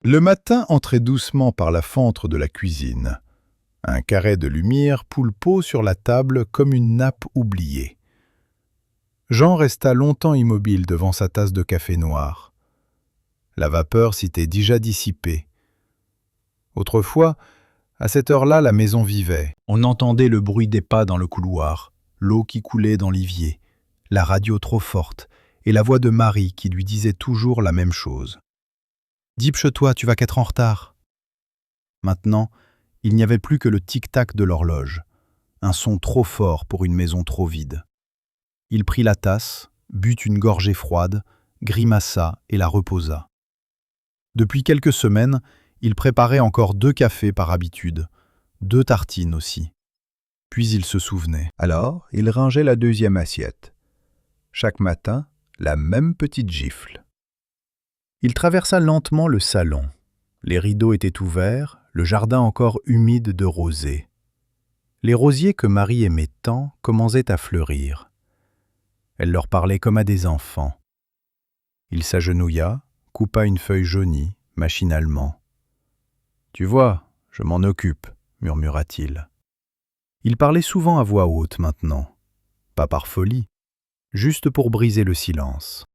Le matin entrait doucement par la fenêtre de la cuisine. Un carré de lumière poulpeau sur la table comme une nappe oubliée. Jean resta longtemps immobile devant sa tasse de café noir. La vapeur s'était déjà dissipée. Autrefois, à cette heure-là, la maison vivait. On entendait le bruit des pas dans le couloir, l'eau qui coulait dans l'évier, la radio trop forte et la voix de Marie qui lui disait toujours la même chose. « Dépêche-toi, tu vas qu'être en retard. » Maintenant, il n'y avait plus que le tic-tac de l'horloge, un son trop fort pour une maison trop vide. Il prit la tasse, but une gorgée froide, grimaça et la reposa. Depuis quelques semaines, il préparait encore 2 cafés par habitude, 2 tartines aussi. Puis il se souvenait. Alors, il rangeait la 2e assiette. Chaque matin, la même petite gifle. Il traversa lentement le salon. Les rideaux étaient ouverts, le jardin encore humide de rosée. Les rosiers que Marie aimait tant commençaient à fleurir. Elle leur parlait comme à des enfants. Il s'agenouilla, coupa une feuille jaunie, machinalement. « Tu vois, je m'en occupe, » murmura-t-il. Il parlait souvent à voix haute maintenant, pas par folie, juste pour briser le silence.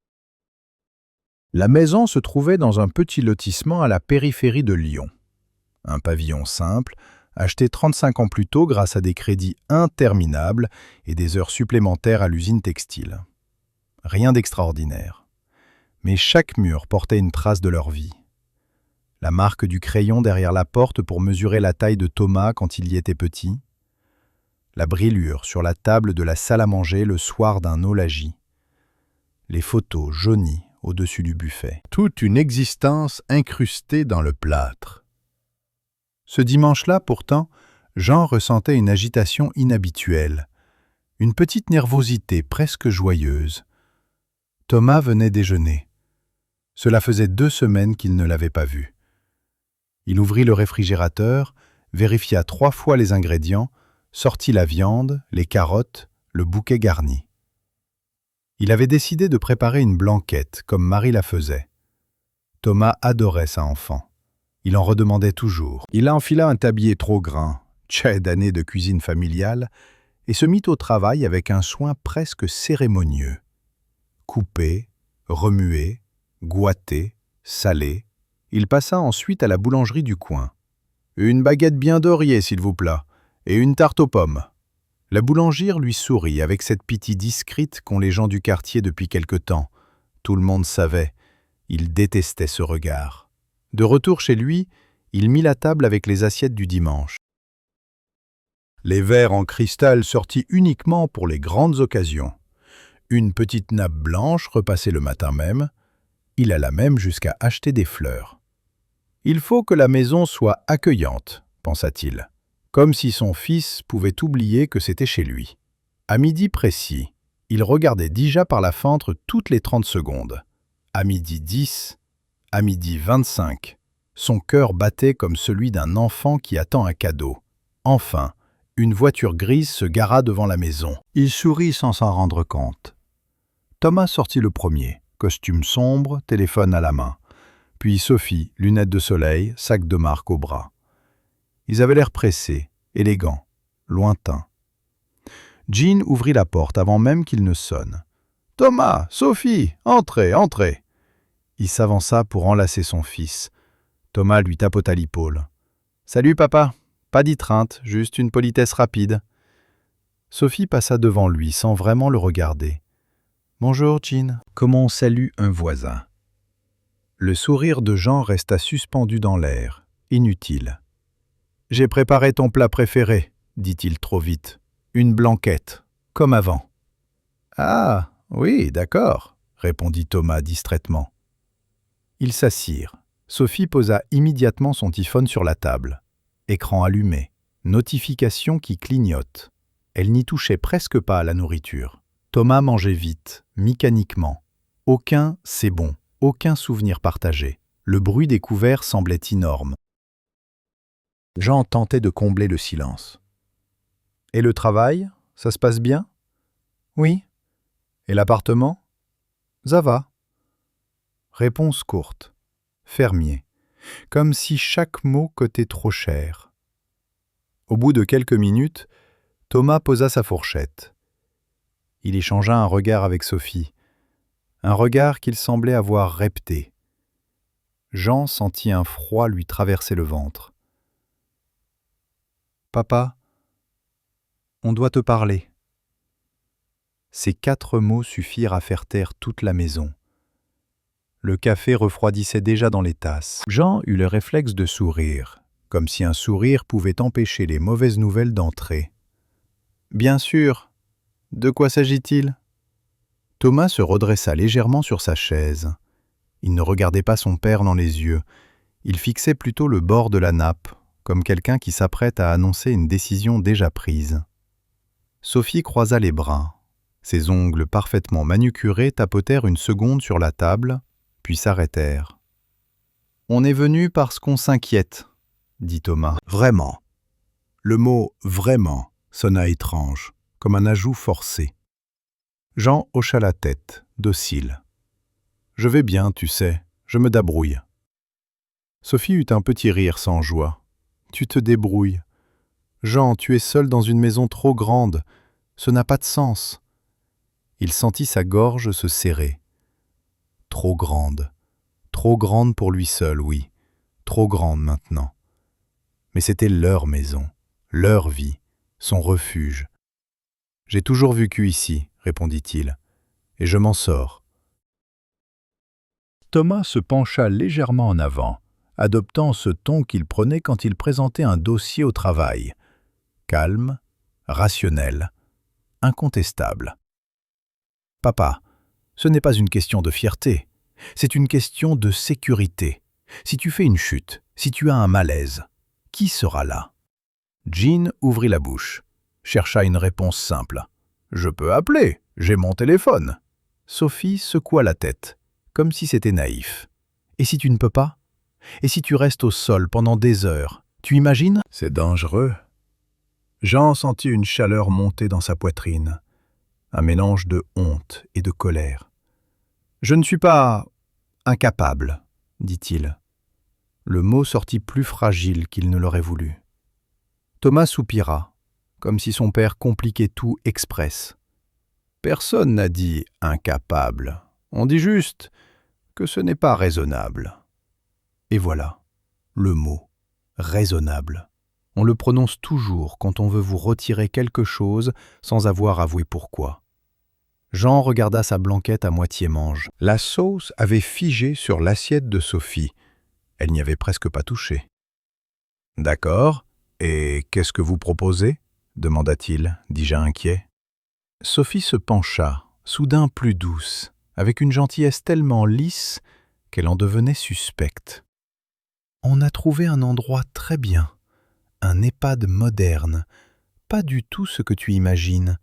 La maison se trouvait dans un petit lotissement à la périphérie de Lyon. Un pavillon simple, acheté 35 ans plus tôt grâce à des crédits interminables et des heures supplémentaires à l'usine textile. Rien d'extraordinaire. Mais chaque mur portait une trace de leur vie. La marque du crayon derrière la porte pour mesurer la taille de Thomas quand il y était petit. La brûlure sur la table de la salle à manger le soir d'un eau-lagis. Les photos jaunies au-dessus du buffet. Toute une existence incrustée dans le plâtre. Ce dimanche-là, pourtant, Jean ressentait une agitation inhabituelle, une petite nervosité presque joyeuse. Thomas venait déjeuner. Cela faisait 2 semaines qu'il ne l'avait pas vu. Il ouvrit le réfrigérateur, vérifia 3 fois les ingrédients, sortit la viande, les carottes, le bouquet garni. Il avait décidé de préparer une blanquette, comme Marie la faisait. Thomas adorait sa enfant. Il en redemandait toujours. Il enfila un tablier trop grand, tchè d'années de cuisine familiale, et se mit au travail avec un soin presque cérémonieux. Couper, remuer, gouater, saler. Il passa ensuite à la boulangerie du coin. « Une baguette bien dorée, s'il vous plaît, et une tarte aux pommes. » La boulangère lui sourit avec cette pitié discrète qu'ont les gens du quartier depuis quelque temps. Tout le monde savait. Il détestait ce regard. De retour chez lui, il mit la table avec les assiettes du dimanche. Les verres en cristal sortis uniquement pour les grandes occasions. Une petite nappe blanche repassée le matin même. Il alla même jusqu'à acheter des fleurs. « Il faut que la maison soit accueillante, » pensa-t-il, comme si son fils pouvait oublier que c'était chez lui. À midi précis, il regardait déjà par la fenêtre toutes les 30 secondes. À midi 10, à midi 25, son cœur battait comme celui d'un enfant qui attend un cadeau. Enfin, une voiture grise se gara devant la maison. Il sourit sans s'en rendre compte. Thomas sortit le premier, costume sombre, téléphone à la main. Puis Sophie, lunettes de soleil, sac de marque au bras. Ils avaient l'air pressés, élégants, lointains. Jean ouvrit la porte avant même qu'il ne sonne. « Thomas, Sophie, entrez, entrez !» Il s'avança pour enlacer son fils. Thomas lui tapota l'épaule. « Salut papa, pas d'étreinte, juste une politesse rapide. » Sophie passa devant lui sans vraiment le regarder. « Bonjour Jean, comment on salue un voisin ?» Le sourire de Jean resta suspendu dans l'air, inutile. « J'ai préparé ton plat préféré, » dit-il trop vite. « Une blanquette, comme avant. »« Ah, oui, d'accord, » répondit Thomas distraitement. Ils s'assirent. Sophie posa immédiatement son téléphone sur la table. Écran allumé, notification qui clignote. Elle n'y touchait presque pas à la nourriture. Thomas mangeait vite, mécaniquement. Aucun « c'est bon », aucun souvenir partagé. Le bruit des couverts semblait énorme. Jean tentait de combler le silence. « Et le travail, ça se passe bien ?»« Oui. »« Et l'appartement ?»« Ça va. » Réponse courte. Fermier. comme si chaque mot coûtait trop cher. Au bout de quelques minutes, Thomas posa sa fourchette. Il échangea un regard avec Sophie, un regard qu'il semblait avoir repté. Jean sentit un froid lui traverser le ventre. « Papa, on doit te parler. » Ces 4 mots suffirent à faire taire toute la maison. Le café refroidissait déjà dans les tasses. Jean eut le réflexe de sourire, comme si un sourire pouvait empêcher les mauvaises nouvelles d'entrer. « Bien sûr. De quoi s'agit-il » Thomas se redressa légèrement sur sa chaise. Il ne regardait pas son père dans les yeux. Il fixait plutôt le bord de la nappe, comme quelqu'un qui s'apprête à annoncer une décision déjà prise. Sophie croisa les bras. Ses ongles parfaitement manucurés tapotèrent une seconde sur la table, puis s'arrêtèrent. « On est venu parce qu'on s'inquiète, » dit Thomas. « Vraiment. » Le mot « vraiment » sonna étrange, comme un ajout forcé. Jean hocha la tête, docile. « Je vais bien, tu sais, je me débrouille. » Sophie eut un petit rire sans joie. « Tu te débrouilles. Jean, tu es seul dans une maison trop grande. Ce n'a pas de sens. » Il sentit sa gorge se serrer. Trop grande pour lui seul, oui, trop grande maintenant. Mais c'était leur maison, leur vie, son refuge. « J'ai toujours vécu ici, » répondit-il, « et je m'en sors. » Thomas se pencha légèrement en avant, adoptant ce ton qu'il prenait quand il présentait un dossier au travail. Calme, rationnel, incontestable. « Papa, ce n'est pas une question de fierté, c'est une question de sécurité. Si tu fais une chute, si tu as un malaise, qui sera là ?» Jean ouvrit la bouche, chercha une réponse simple. « Je peux appeler, j'ai mon téléphone. » Sophie secoua la tête, comme si c'était naïf. « Et si tu ne peux pas ? Et si tu restes au sol pendant des heures, tu imagines ? » « C'est dangereux. » Jean sentit une chaleur monter dans sa poitrine, un mélange de honte et de colère. « Je ne suis pas incapable, » dit-il. Le mot sortit plus fragile qu'il ne l'aurait voulu. Thomas soupira, comme si son père compliquait tout express. « Personne n'a dit incapable. On dit juste que ce n'est pas raisonnable. » Et voilà, le mot « raisonnable ». On le prononce toujours quand on veut vous retirer quelque chose sans avoir avoué pourquoi. Jean regarda sa blanquette à moitié mange. La sauce avait figé sur l'assiette de Sophie. Elle n'y avait presque pas touché. « D'accord. Et qu'est-ce que vous proposez ?» demanda-t-il, déjà inquiet. Sophie se pencha, soudain plus douce, avec une gentillesse tellement lisse qu'elle en devenait suspecte. « On a trouvé un endroit très bien. Un EHPAD moderne, pas du tout ce que tu imagines.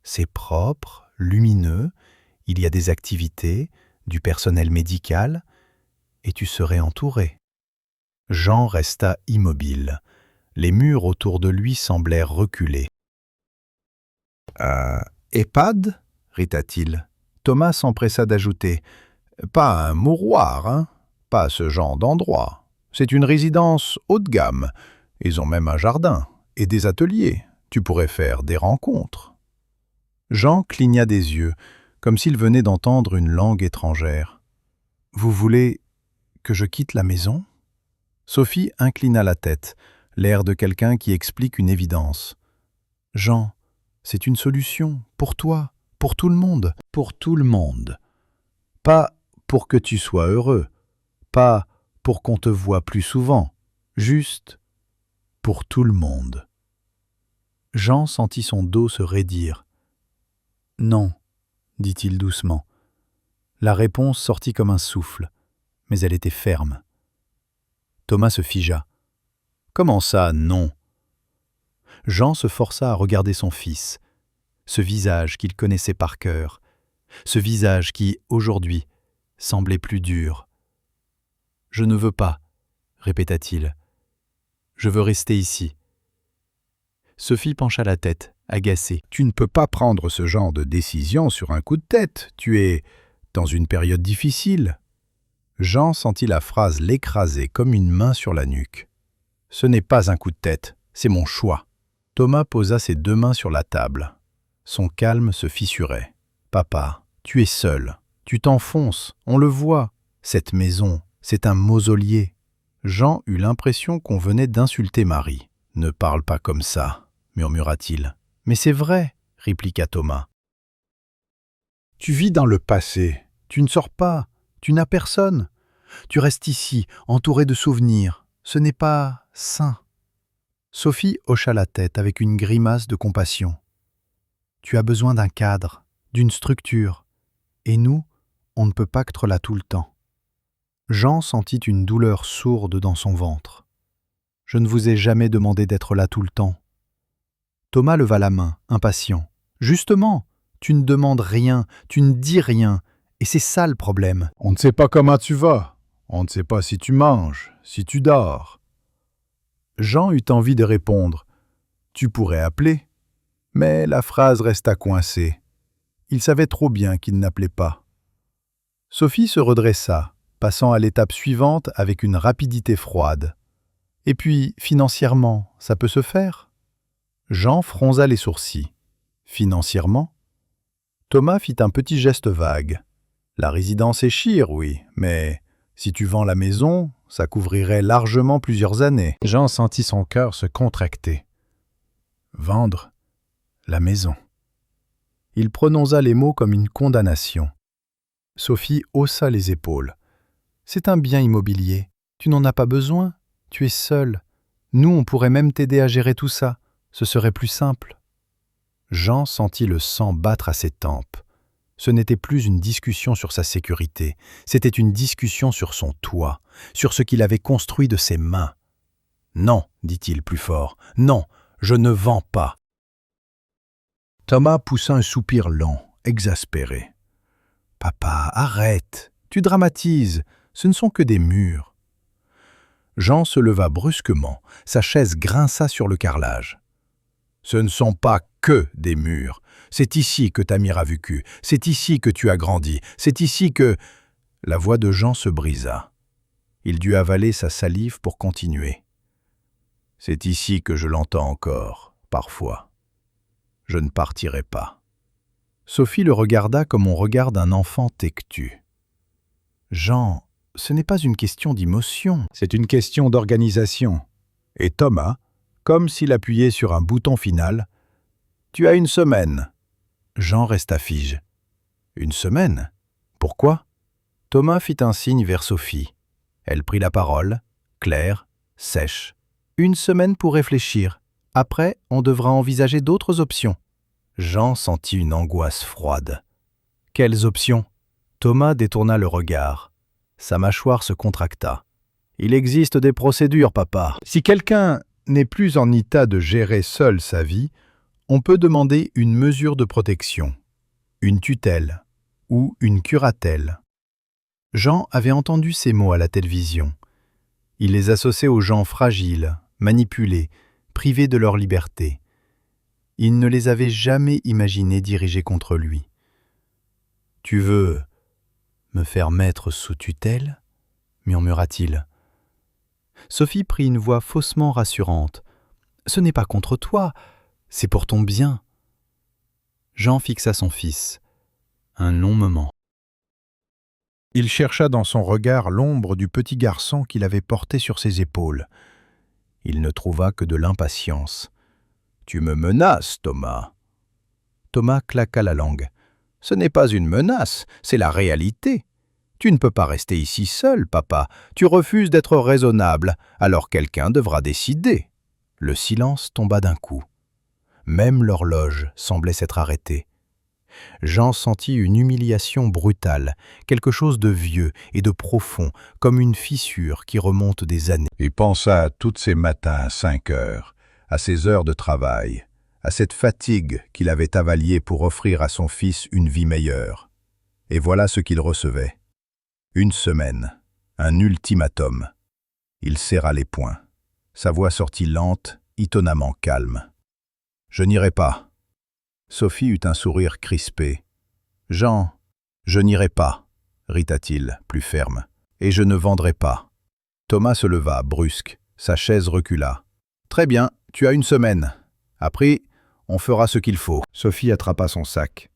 C'est propre, lumineux, il y a des activités, du personnel médical, et tu serais entouré. » Jean resta immobile. Les murs autour de lui semblèrent reculer. « EHPAD » rita-t-il. Thomas s'empressa d'ajouter « Pas un mouroir, hein, pas ce genre d'endroit. C'est une résidence haut de gamme. Ils ont même un jardin et des ateliers. Tu pourrais faire des rencontres. » Jean cligna des yeux, comme s'il venait d'entendre une langue étrangère. « Vous voulez que je quitte la maison ?» Sophie inclina la tête, l'air de quelqu'un qui explique une évidence. « Jean, c'est une solution, pour toi, pour tout le monde. Pour tout le monde. Pas pour que tu sois heureux, pas pour qu'on te voie plus souvent, juste pour tout le monde. » Jean sentit son dos se raidir. « Non, » dit-il doucement. La réponse sortit comme un souffle, mais elle était ferme. Thomas se figea. « Comment ça, non ?» Jean se força à regarder son fils, ce visage qu'il connaissait par cœur, ce visage qui, aujourd'hui, semblait plus dur. « Je ne veux pas, » répéta-t-il. « Je veux rester ici. » Sophie pencha la tête, agacée. « Tu ne peux pas prendre ce genre de décision sur un coup de tête. Tu es dans une période difficile. » Jean sentit la phrase l'écraser comme une main sur la nuque. « Ce n'est pas un coup de tête, c'est mon choix. » Thomas posa ses 2 mains sur la table. Son calme se fissurait. « Papa, tu es seul. Tu t'enfonces, on le voit. Cette maison, c'est un mausolée. » Jean eut l'impression qu'on venait d'insulter Marie. « Ne parle pas comme ça, » murmura-t-il. « Mais c'est vrai, » répliqua Thomas. « Tu vis dans le passé. Tu ne sors pas. Tu n'as personne. Tu restes ici, entouré de souvenirs. Ce n'est pas sain. » Sophie hocha la tête avec une grimace de compassion. « Tu as besoin d'un cadre, d'une structure. Et nous, on ne peut pas être là tout le temps. » Jean sentit une douleur sourde dans son ventre. « Je ne vous ai jamais demandé d'être là tout le temps. » Thomas leva la main, impatient. « Justement, tu ne demandes rien, tu ne dis rien, et c'est ça le problème. » « On ne sait pas comment tu vas. On ne sait pas si tu manges, si tu dors. » Jean eut envie de répondre. « Tu pourrais appeler. » Mais la phrase resta coincée. Il savait trop bien qu'il n'appelait pas. Sophie se redressa, passant à l'étape suivante avec une rapidité froide. « Et puis, financièrement, ça peut se faire ?» Jean fronça les sourcils. « Financièrement ?» Thomas fit un petit geste vague. « La résidence est chère, oui, mais si tu vends la maison, ça couvrirait largement plusieurs années. » Jean sentit son cœur se contracter. « Vendre la maison. » Il prononça les mots comme une condamnation. Sophie haussa les épaules. « C'est un bien immobilier. Tu n'en as pas besoin. Tu es seule. Nous, on pourrait même t'aider à gérer tout ça. Ce serait plus simple. » Jean sentit le sang battre à ses tempes. Ce n'était plus une discussion sur sa sécurité, c'était une discussion sur son toit, sur ce qu'il avait construit de ses mains. « Non, dit-il plus fort, non, je ne vends pas. » Thomas poussa un soupir lent, exaspéré. « Papa, arrête, tu dramatises, ce ne sont que des murs. » Jean se leva brusquement, sa chaise grinça sur le carrelage. « Ce ne sont pas que des murs. C'est ici que Tamir a vécu, c'est ici que tu as grandi, c'est ici que... » La voix de Jean se brisa. Il dut avaler sa salive pour continuer. « C'est ici que je l'entends encore, parfois. Je ne partirai pas. » Sophie le regarda comme on regarde un enfant tectu. « Jean, ce n'est pas une question d'émotion, c'est une question d'organisation. » Et Thomas, comme s'il appuyait sur un bouton final, « Tu as 1 semaine. » Jean resta fige. « 1 semaine? Pourquoi ?» Thomas fit un signe vers Sophie. Elle prit la parole, claire, sèche. « 1 semaine pour réfléchir. Après, on devra envisager d'autres options. » Jean sentit une angoisse froide. « Quelles options ?» Thomas détourna le regard. Sa mâchoire se contracta. « Il existe des procédures, papa. Si quelqu'un n'est plus en état de gérer seul sa vie, on peut demander une mesure de protection, une tutelle ou une curatelle. » Jean avait entendu ces mots à la télévision. Il les associait aux gens fragiles, manipulés, privés de leur liberté. Il ne les avait jamais imaginés dirigés contre lui. « Tu veux me faire mettre sous tutelle ?» murmura-t-il. Sophie prit une voix faussement rassurante. « Ce n'est pas contre toi, c'est pour ton bien. » Jean fixa son fils. Un long moment. Il chercha dans son regard l'ombre du petit garçon qu'il avait porté sur ses épaules. Il ne trouva que de l'impatience. « Tu me menaces, Thomas. » Thomas claqua la langue. « Ce n'est pas une menace, c'est la réalité. Tu ne peux pas rester ici seul, papa. Tu refuses d'être raisonnable, alors quelqu'un devra décider. » Le silence tomba d'un coup. Même l'horloge semblait s'être arrêtée. Jean sentit une humiliation brutale, quelque chose de vieux et de profond, comme une fissure qui remonte des années. Il pensa à tous ces matins à 5 heures, à ces heures de travail, à cette fatigue qu'il avait avaliée pour offrir à son fils une vie meilleure. Et voilà ce qu'il recevait. 1 semaine, un ultimatum. Il serra les poings. Sa voix sortit lente, étonnamment calme. « Je n'irai pas. » Sophie eut un sourire crispé. « Jean, je n'irai pas, » rita-t-il, plus ferme. Et je ne vendrai pas. Thomas se leva, brusque. Sa chaise recula. Très bien, tu as 1 semaine. Après, on fera ce qu'il faut. Sophie attrapa son sac.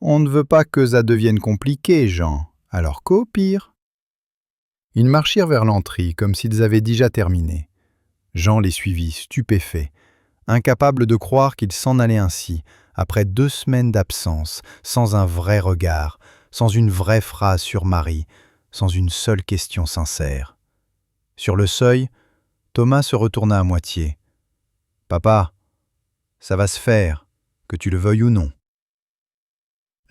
On ne veut pas que ça devienne compliqué, Jean. Alors qu'au pire. Ils marchèrent vers l'entrée, comme s'ils avaient déjà terminé. Jean les suivit, stupéfait, incapable de croire qu'il s'en allait ainsi, après 2 semaines d'absence, sans un vrai regard, sans une vraie phrase sur Marie, sans une seule question sincère. Sur le seuil, Thomas se retourna à moitié. « Papa, ça va se faire, que tu le veuilles ou non. »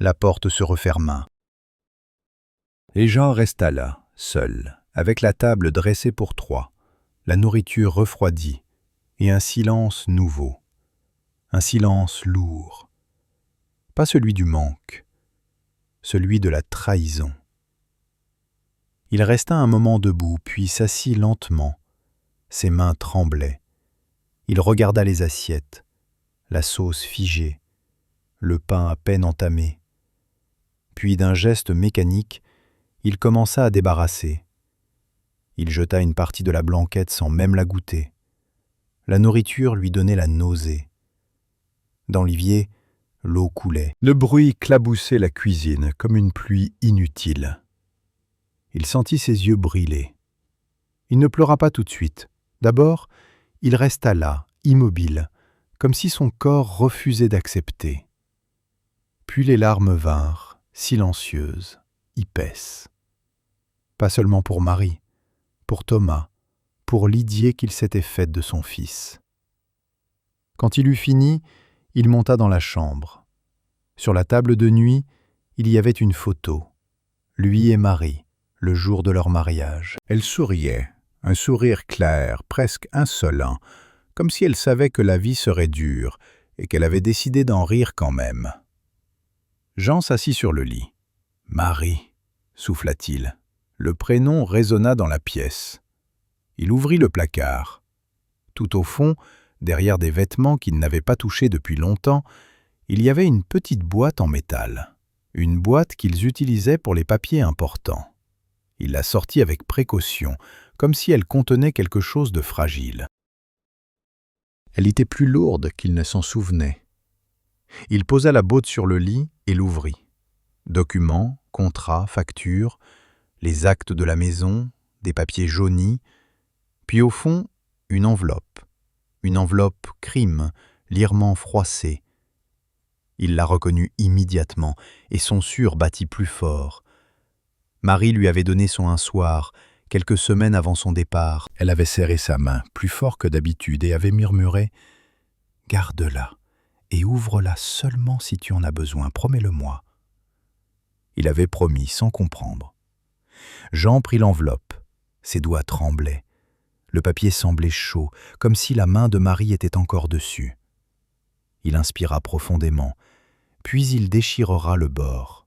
La porte se referma. Et Jean resta là, seul, avec la table dressée pour 3, la nourriture refroidie, et un silence nouveau. Un silence lourd. Pas celui du manque, celui de la trahison. Il resta un moment debout, puis s'assit lentement. Ses mains tremblaient. Il regarda les assiettes, la sauce figée, le pain à peine entamé. Puis d'un geste mécanique, il commença à débarrasser. Il jeta une partie de la blanquette sans même la goûter. La nourriture lui donnait la nausée. Dans l'évier, l'eau coulait. Le bruit claboussait la cuisine comme une pluie inutile. Il sentit ses yeux briller. Il ne pleura pas tout de suite. D'abord, il resta là, immobile, comme si son corps refusait d'accepter. Puis les larmes vinrent, silencieuses, épaisses. Pas seulement pour Marie, pour Thomas, pour l'idée qu'il s'était faite de son fils. Quand il eut fini, il monta dans la chambre. Sur la table de nuit, il y avait une photo. Lui et Marie, le jour de leur mariage. Elle souriait, un sourire clair, presque insolent, comme si elle savait que la vie serait dure et qu'elle avait décidé d'en rire quand même. Jean s'assit sur le lit. « Marie » souffla-t-il. Le prénom résonna dans la pièce. Il ouvrit le placard. Tout au fond, derrière des vêtements qu'il n'avait pas touchés depuis longtemps, il y avait une petite boîte en métal. Une boîte qu'ils utilisaient pour les papiers importants. Il la sortit avec précaution, comme si elle contenait quelque chose de fragile. Elle était plus lourde qu'il ne s'en souvenait. Il posa la boîte sur le lit et l'ouvrit. Documents, contrats, factures, les actes de la maison, des papiers jaunis, puis au fond, une enveloppe crime, lierement froissée. Il la reconnut immédiatement et son cœur battit plus fort. Marie lui avait donné son un soir, quelques semaines avant son départ. Elle avait serré sa main, plus fort que d'habitude, et avait murmuré « Garde-la et ouvre-la seulement si tu en as besoin, promets-le-moi. » Il avait promis sans comprendre. Jean prit l'enveloppe. Ses doigts tremblaient. Le papier semblait chaud, comme si la main de Marie était encore dessus. Il inspira profondément, puis il déchirera le bord.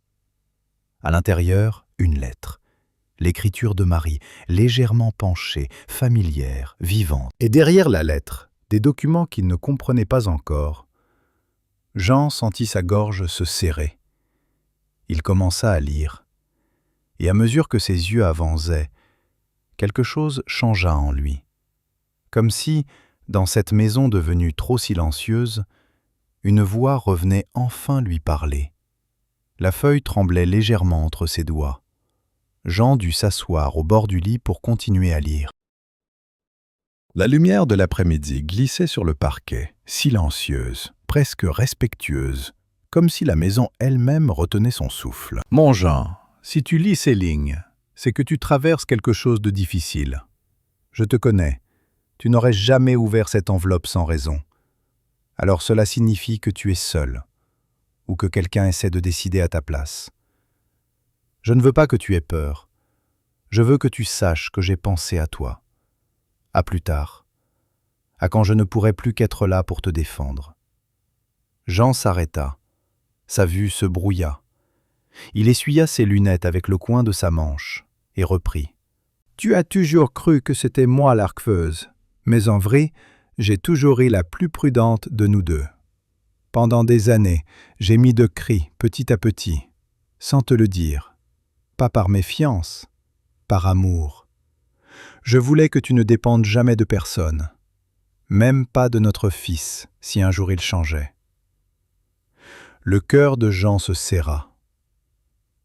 À l'intérieur, une lettre. L'écriture de Marie, légèrement penchée, familière, vivante. Et derrière la lettre, des documents qu'il ne comprenait pas encore. Jean sentit sa gorge se serrer. Il commença à lire. Et à mesure que ses yeux avançaient, quelque chose changea en lui. Comme si, dans cette maison devenue trop silencieuse, une voix revenait enfin lui parler. La feuille tremblait légèrement entre ses doigts. Jean dut s'asseoir au bord du lit pour continuer à lire. La lumière de l'après-midi glissait sur le parquet, silencieuse, presque respectueuse, comme si la maison elle-même retenait son souffle. « Mon Jean, si tu lis ces lignes, c'est que tu traverses quelque chose de difficile. Je te connais, tu n'aurais jamais ouvert cette enveloppe sans raison. Alors cela signifie que tu es seul, ou que quelqu'un essaie de décider à ta place. Je ne veux pas que tu aies peur. Je veux que tu saches que j'ai pensé à toi. À plus tard, à quand je ne pourrai plus qu'être là pour te défendre. » Jean s'arrêta. Sa vue se brouilla. Il essuya ses lunettes avec le coin de sa manche et reprit. « Tu as toujours cru que c'était moi l'arqueuse, mais en vrai, j'ai toujours eu la plus prudente de nous deux. Pendant des années, j'ai mis de cris petit à petit, sans te le dire. Pas par méfiance, par amour. Je voulais que tu ne dépendes jamais de personne, même pas de notre fils, si un jour il changeait. » Le cœur de Jean se serra,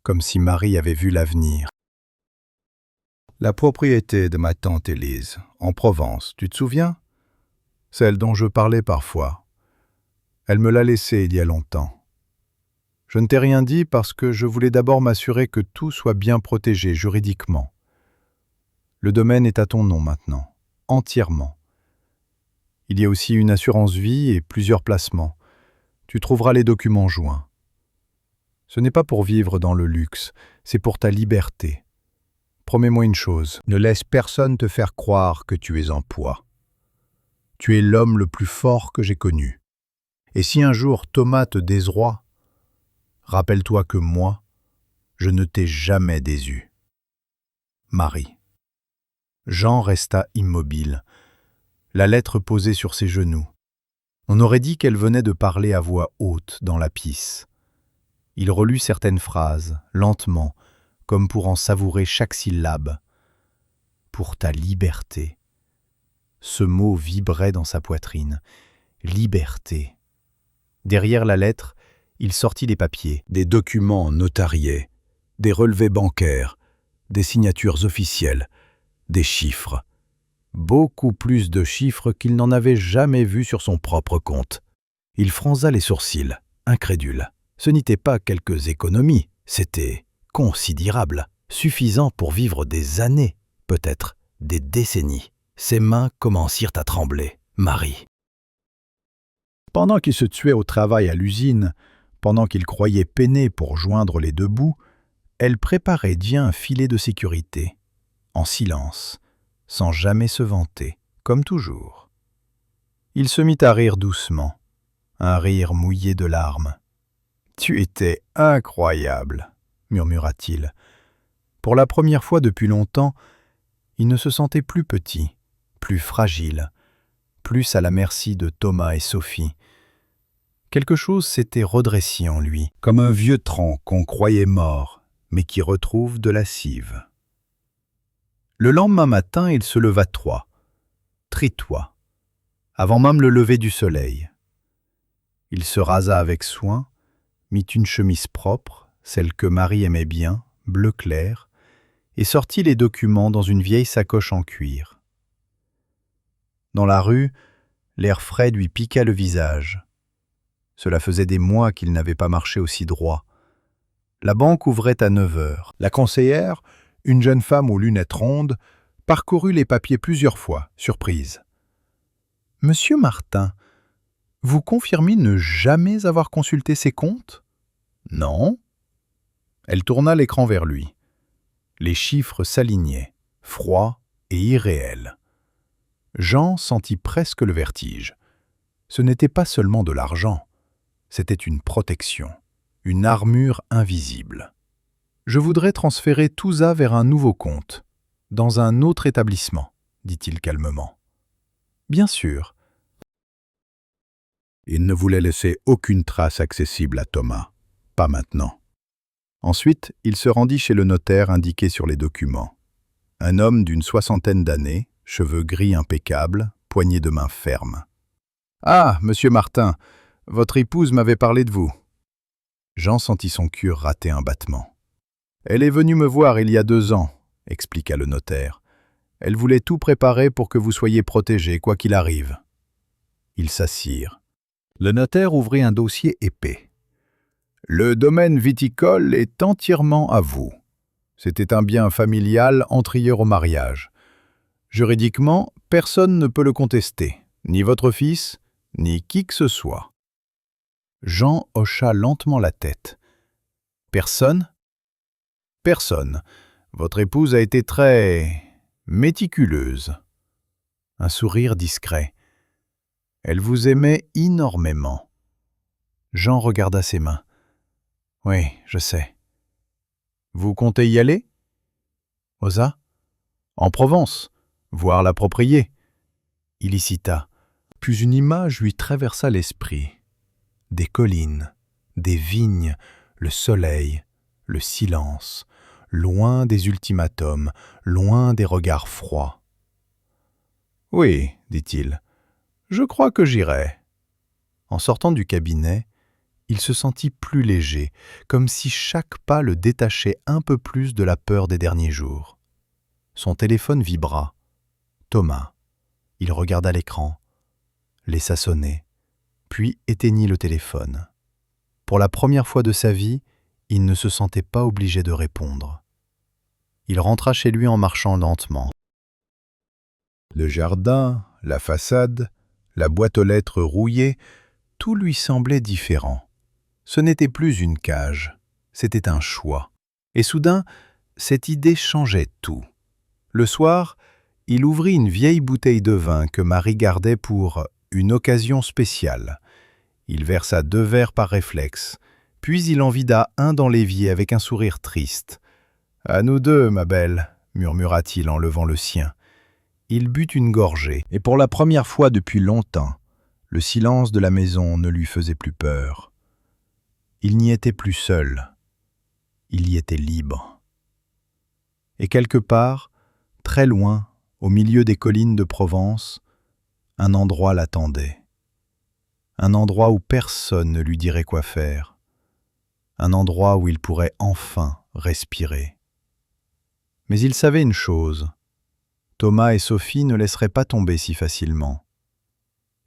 comme si Marie avait vu l'avenir. « La propriété de ma tante Élise, en Provence, tu te souviens? Celle dont je parlais parfois. Elle me l'a laissée il y a longtemps. Je ne t'ai rien dit parce que je voulais d'abord m'assurer que tout soit bien protégé juridiquement. Le domaine est à ton nom maintenant, entièrement. Il y a aussi une assurance vie et plusieurs placements. Tu trouveras les documents joints. Ce n'est pas pour vivre dans le luxe, c'est pour ta liberté. Promets-moi une chose, ne laisse personne te faire croire que tu es en poids. Tu es l'homme le plus fort que j'ai connu. Et si un jour Thomas te désroie, rappelle-toi que moi, je ne t'ai jamais désu. Marie. Jean resta immobile, la lettre posée sur ses genoux. On aurait dit qu'elle venait de parler à voix haute dans la pisse. Il relut certaines phrases, lentement, comme pour en savourer chaque syllabe. « Pour ta liberté ». Ce mot vibrait dans sa poitrine. Liberté. Derrière la lettre, il sortit des papiers, des documents notariés, des relevés bancaires, des signatures officielles, des chiffres. Beaucoup plus de chiffres qu'il n'en avait jamais vus sur son propre compte. Il fronça les sourcils, incrédule. Ce n'était pas quelques économies, c'était considérable, suffisant pour vivre des années, peut-être des décennies. Ses mains commencèrent à trembler. Marie. Pendant qu'il se tuait au travail à l'usine, pendant qu'il croyait peiner pour joindre les deux bouts, elle préparait bien un filet de sécurité, en silence, sans jamais se vanter, comme toujours. Il se mit à rire doucement, un rire mouillé de larmes. « Tu étais incroyable !» murmura-t-il. Pour la première fois depuis longtemps, il ne se sentait plus petit, plus fragile, plus à la merci de Thomas et Sophie. Quelque chose s'était redressé en lui, comme un vieux tronc qu'on croyait mort, mais qui retrouve de la cive. Le lendemain matin, il se leva tritois, avant même le lever du soleil. Il se rasa avec soin, mit une chemise propre, celle que Marie aimait bien, bleu clair, et sortit les documents dans une vieille sacoche en cuir. Dans la rue, l'air frais lui piqua le visage. Cela faisait des mois qu'il n'avait pas marché aussi droit. La banque ouvrait à 9 heures. La conseillère, une jeune femme aux lunettes rondes, parcourut les papiers plusieurs fois, surprise. « Monsieur Martin, vous confirmez ne jamais avoir consulté ses comptes ? » ?»« Non. » Elle tourna l'écran vers lui. Les chiffres s'alignaient, froids et irréels. Jean sentit presque le vertige. Ce n'était pas seulement de l'argent, c'était une protection, une armure invisible. « Je voudrais transférer tout ça vers un nouveau compte, dans un autre établissement, » dit-il calmement. « Bien sûr. » Il ne voulait laisser aucune trace accessible à Thomas, pas maintenant. Ensuite, il se rendit chez le notaire indiqué sur les documents. Un homme d'une 60aine d'années, cheveux gris impeccables, poignée de main ferme. « Ah, monsieur Martin, votre épouse m'avait parlé de vous. » Jean sentit son cœur rater un battement. « Elle est venue me voir il y a 2 ans, » expliqua le notaire. « Elle voulait tout préparer pour que vous soyez protégé, quoi qu'il arrive. » Ils s'assirent. Le notaire ouvrit un dossier épais. « Le domaine viticole est entièrement à vous. C'était un bien familial antérieur au mariage. Juridiquement, personne ne peut le contester, ni votre fils, ni qui que ce soit. » Jean hocha lentement la tête. « Personne ? » ?»« Personne. Votre épouse a été très méticuleuse. » Un sourire discret. « Elle vous aimait énormément. » Jean regarda ses mains. « Oui, je sais. » « Vous comptez y aller ? » ?»« Osa ? » ?»« En Provence, voir la propriété. » Il y cita. Puis une image lui traversa l'esprit. Des collines, des vignes, le soleil, le silence, loin des ultimatums, loin des regards froids. « Oui, dit-il, je crois que j'irai. » En sortant du cabinet, il se sentit plus léger, comme si chaque pas le détachait un peu plus de la peur des derniers jours. Son téléphone vibra. Thomas. Il regarda l'écran, laissa sonner, puis éteignit le téléphone. Pour la première fois de sa vie, il ne se sentait pas obligé de répondre. Il rentra chez lui en marchant lentement. Le jardin, la façade, la boîte aux lettres rouillée, tout lui semblait différent. Ce n'était plus une cage, c'était un choix. Et soudain, cette idée changeait tout. Le soir, il ouvrit une vieille bouteille de vin que Marie gardait pour une occasion spéciale. Il versa 2 verres par réflexe, puis il en vida un dans l'évier avec un sourire triste. « À nous 2, ma belle », murmura-t-il en levant le sien. Il but une gorgée, et pour la première fois depuis longtemps, le silence de la maison ne lui faisait plus peur. Il n'y était plus seul, il y était libre. Et quelque part, très loin, au milieu des collines de Provence, un endroit l'attendait. Un endroit où personne ne lui dirait quoi faire. Un endroit où il pourrait enfin respirer. Mais il savait une chose. Thomas et Sophie ne laisseraient pas tomber si facilement.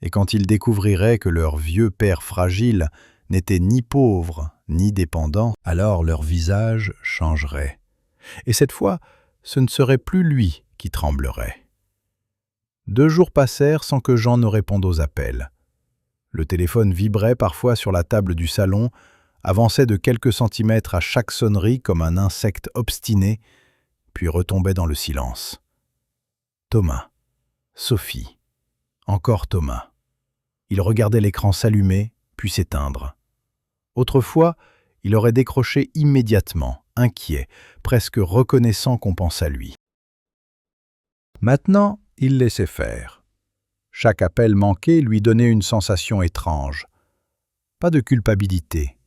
Et quand ils découvriraient que leur vieux père fragile n'était ni pauvre ni dépendant, alors leur visage changerait. Et cette fois, ce ne serait plus lui qui tremblerait. 2 jours passèrent sans que Jean ne réponde aux appels. Le téléphone vibrait parfois sur la table du salon, avançait de quelques centimètres à chaque sonnerie comme un insecte obstiné, puis retombait dans le silence. Thomas, Sophie, encore Thomas. Il regardait l'écran s'allumer, puis s'éteindre. Autrefois, il aurait décroché immédiatement, inquiet, presque reconnaissant qu'on pense à lui. Maintenant, il laissait faire. Chaque appel manqué lui donnait une sensation étrange. Pas de culpabilité,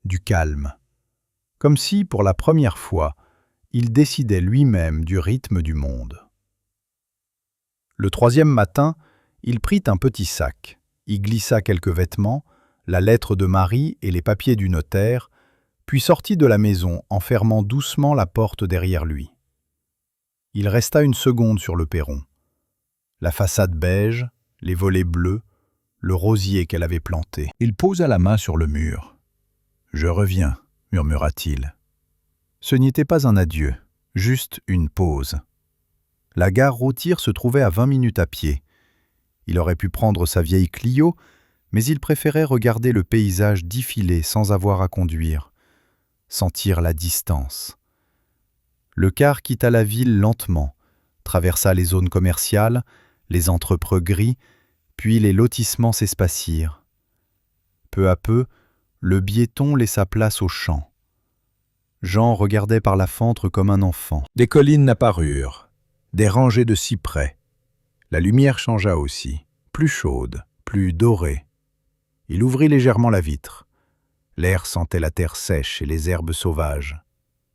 du calme. Comme si, pour la première fois, il décidait lui-même du rythme du monde. Le 3e matin, il prit un petit sac, y glissa quelques vêtements, la lettre de Marie et les papiers du notaire, puis sortit de la maison en fermant doucement la porte derrière lui. Il resta une seconde sur le perron. La façade beige, les volets bleus, le rosier qu'elle avait planté. Il posa la main sur le mur. « Je reviens », murmura-t-il. Ce n'était pas un adieu, juste une pause. La gare routière se trouvait à 20 minutes à pied. Il aurait pu prendre sa vieille Clio, mais il préférait regarder le paysage défiler sans avoir à conduire, sentir la distance. Le car quitta la ville lentement, traversa les zones commerciales, les entrepôts gris, puis les lotissements s'espacirent. Peu à peu, le biéton laissa place aux champs. Jean regardait par la fenêtre comme un enfant. Des collines apparurent, des rangées de cyprès. La lumière changea aussi, plus chaude, plus dorée. Il ouvrit légèrement la vitre. L'air sentait la terre sèche et les herbes sauvages.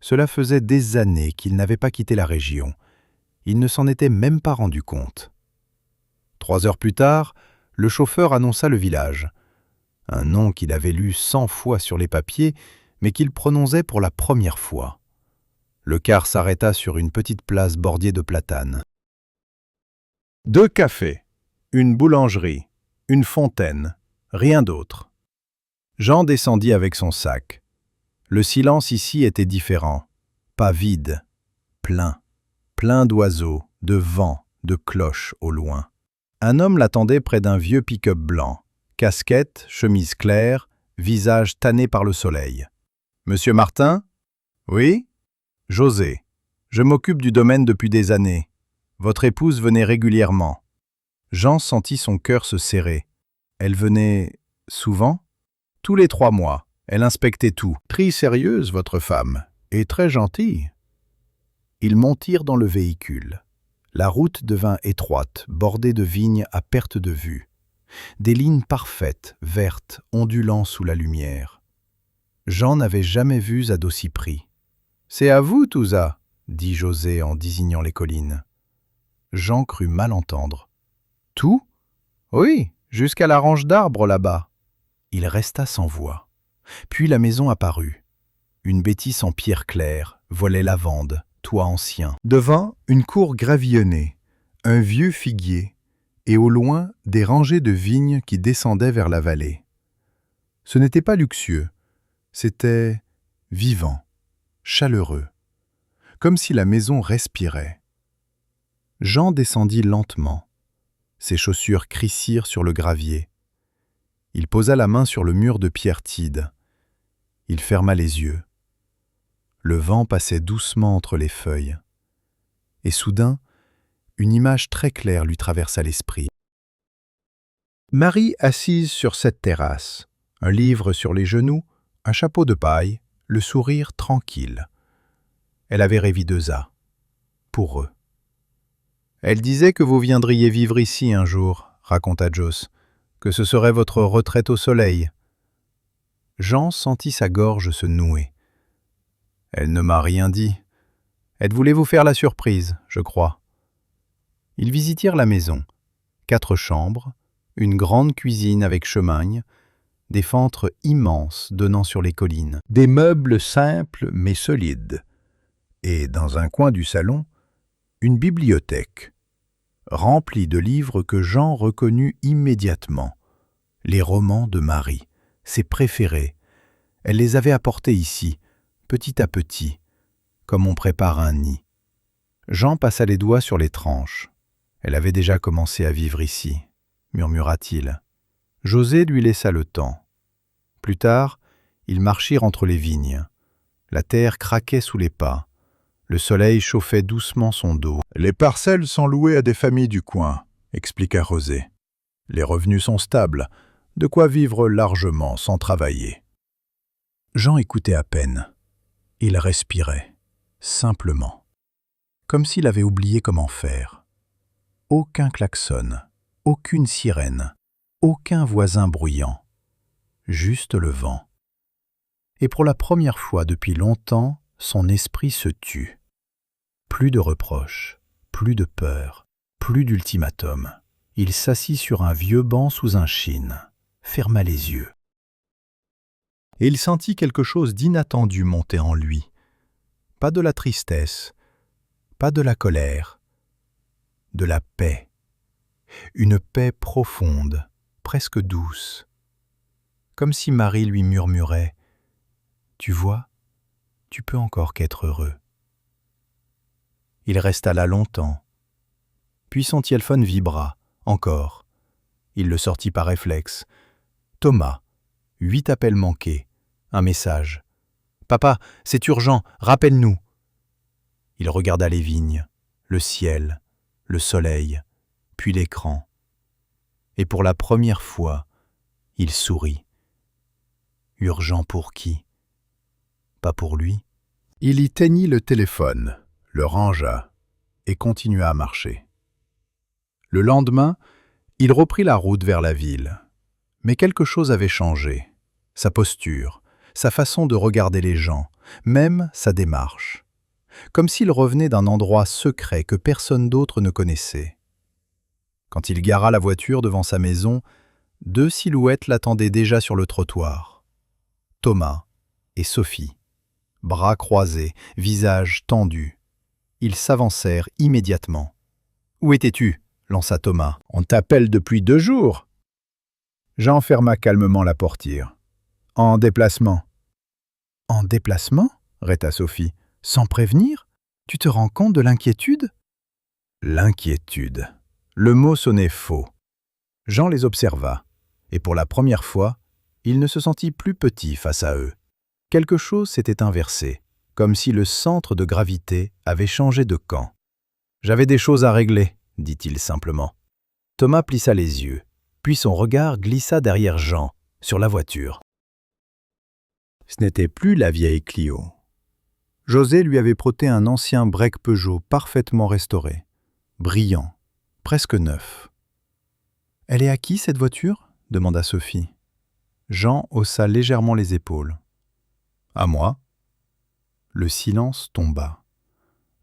Cela faisait des années qu'il n'avait pas quitté la région. Il ne s'en était même pas rendu compte. 3 heures plus tard, le chauffeur annonça le village. Un nom qu'il avait lu 100 fois sur les papiers, mais qu'il prononçait pour la première fois. Le car s'arrêta sur une petite place bordée de platanes. 2 cafés, une boulangerie, une fontaine, rien d'autre. Jean descendit avec son sac. Le silence ici était différent, pas vide, plein d'oiseaux, de vent, de cloches au loin. Un homme l'attendait près d'un vieux pick-up blanc, casquette, chemise claire, visage tanné par le soleil. « Monsieur Martin ? » ?»« Oui ? » ?»« José. Je m'occupe du domaine depuis des années. Votre épouse venait régulièrement. » Jean sentit son cœur se serrer. Elle venait souvent ? Tous les 3 mois. Elle inspectait tout. Très sérieuse, votre femme, et très gentille. Ils montirent dans le véhicule. La route devint étroite, bordée de vignes à perte de vue. Des lignes parfaites, vertes, ondulant sous la lumière. Jean n'avait jamais vu à d'aussi près. C'est à vous, Touza, dit José en désignant les collines. Jean crut mal entendre. Tout? Oui, jusqu'à la range d'arbres là-bas. Il resta sans voix. Puis la maison apparut. Une bâtisse en pierre claire, volet lavande, toit ancien. Devant, une cour gravillonnée, un vieux figuier, et au loin, des rangées de vignes qui descendaient vers la vallée. Ce n'était pas luxueux, c'était vivant, chaleureux, comme si la maison respirait. Jean descendit lentement. Ses chaussures crissirent sur le gravier. Il posa la main sur le mur de pierre tide. Il ferma les yeux. Le vent passait doucement entre les feuilles. Et soudain, une image très claire lui traversa l'esprit. Marie assise sur cette terrasse, un livre sur les genoux, un chapeau de paille, le sourire tranquille. Elle avait rêvé d'Eusa, pour eux. Elle disait que vous viendriez vivre ici un jour, raconta Joss, que ce serait votre retraite au soleil. Jean sentit sa gorge se nouer. Elle ne m'a rien dit. Elle voulait vous faire la surprise, je crois. Ils visitèrent la maison. 4 chambres, une grande cuisine avec chemagne, des fenêtres immenses donnant sur les collines. Des meubles simples mais solides. Et dans un coin du salon, une bibliothèque, remplie de livres que Jean reconnut immédiatement. Les romans de Marie, ses préférés. Elle les avait apportés ici, petit à petit, comme on prépare un nid. Jean passa les doigts sur les tranches. Elle avait déjà commencé à vivre ici, murmura-t-il. José lui laissa le temps. Plus tard, ils marchirent entre les vignes. La terre craquait sous les pas. Le soleil chauffait doucement son dos. « Les parcelles sont louées à des familles du coin », expliqua José. « Les revenus sont stables, de quoi vivre largement sans travailler. » Jean écoutait à peine. Il respirait, simplement, comme s'il avait oublié comment faire. Aucun klaxon, aucune sirène, aucun voisin bruyant, juste le vent. Et pour la première fois depuis longtemps, son esprit se tut. Plus de reproches, plus de peur, plus d'ultimatum. Il s'assit sur un vieux banc sous un chêne, ferma les yeux. Et il sentit quelque chose d'inattendu monter en lui. Pas de la tristesse, pas de la colère, de la paix. Une paix profonde, presque douce. Comme si Marie lui murmurait « Tu vois, tu peux encore qu'être heureux. » Il resta là longtemps. Puis son téléphone vibra, encore. Il le sortit par réflexe. Thomas, 8 appels manqués. Un message. « Papa, c'est urgent, rappelle-nous !» Il regarda les vignes, le ciel, le soleil, puis l'écran. Et pour la première fois, il sourit. Urgent pour qui? Pas pour lui. Il y teignit le téléphone, le rangea et continua à marcher. Le lendemain, il reprit la route vers la ville. Mais quelque chose avait changé. Sa posture, sa façon de regarder les gens, même sa démarche. Comme s'il revenait d'un endroit secret que personne d'autre ne connaissait. Quand il gara la voiture devant sa maison, 2 silhouettes l'attendaient déjà sur le trottoir. Thomas et Sophie, bras croisés, visage tendu. Ils s'avancèrent immédiatement. « Où étais-tu » lança Thomas. « On t'appelle depuis 2 jours. » Jean ferma calmement la portière. « En déplacement. »« En déplacement » répéta Sophie. « Sans prévenir? Tu te rends compte de l'inquiétude ?» L'inquiétude. Le mot sonnait faux. Jean les observa, et pour la première fois, il ne se sentit plus petit face à eux. Quelque chose s'était inversé, comme si le centre de gravité avait changé de camp. « J'avais des choses à régler, » dit-il simplement. Thomas plissa les yeux, puis son regard glissa derrière Jean, sur la voiture. Ce n'était plus la vieille Clio. José lui avait prêté un ancien break Peugeot parfaitement restauré, brillant, presque neuf. « Elle est à qui, cette voiture ?» demanda Sophie. Jean haussa légèrement les épaules. « À moi. » Le silence tomba.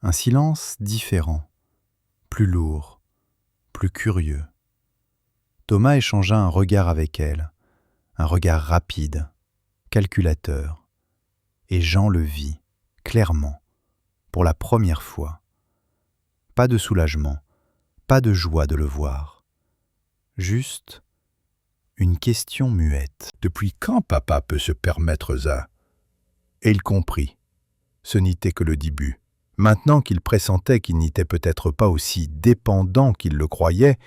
Un silence différent, plus lourd, plus curieux. Thomas échangea un regard avec elle, un regard rapide, calculateur. Et Jean le vit, clairement, pour la première fois. Pas de soulagement, pas de joie de le voir. Juste une question muette. « Depuis quand papa peut se permettre ça ?» Et il comprit. Ce n'était que le début. Maintenant qu'il pressentait qu'il n'était peut-être pas aussi dépendant qu'il le croyait,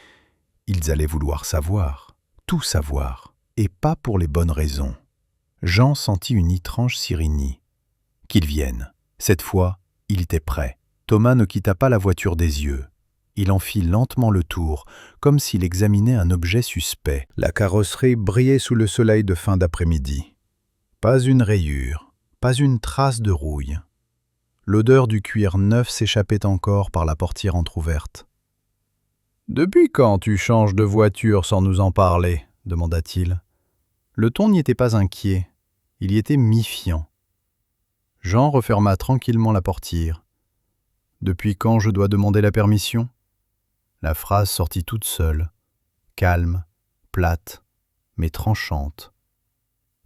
ils allaient vouloir savoir, tout savoir, et pas pour les bonnes raisons. Jean sentit une étrange cyrénie. Qu'ils viennent. Cette fois, il était prêt. Thomas ne quitta pas la voiture des yeux. Il en fit lentement le tour, comme s'il examinait un objet suspect. La carrosserie brillait sous le soleil de fin d'après-midi. Pas une rayure, pas une trace de rouille. L'odeur du cuir neuf s'échappait encore par la portière entr'ouverte. « Depuis quand tu changes de voiture sans nous en parler ?» demanda-t-il. Le ton n'y était pas inquiet, il y était méfiant. Jean referma tranquillement la portière. « Depuis quand je dois demander la permission ?» La phrase sortit toute seule, calme, plate, mais tranchante.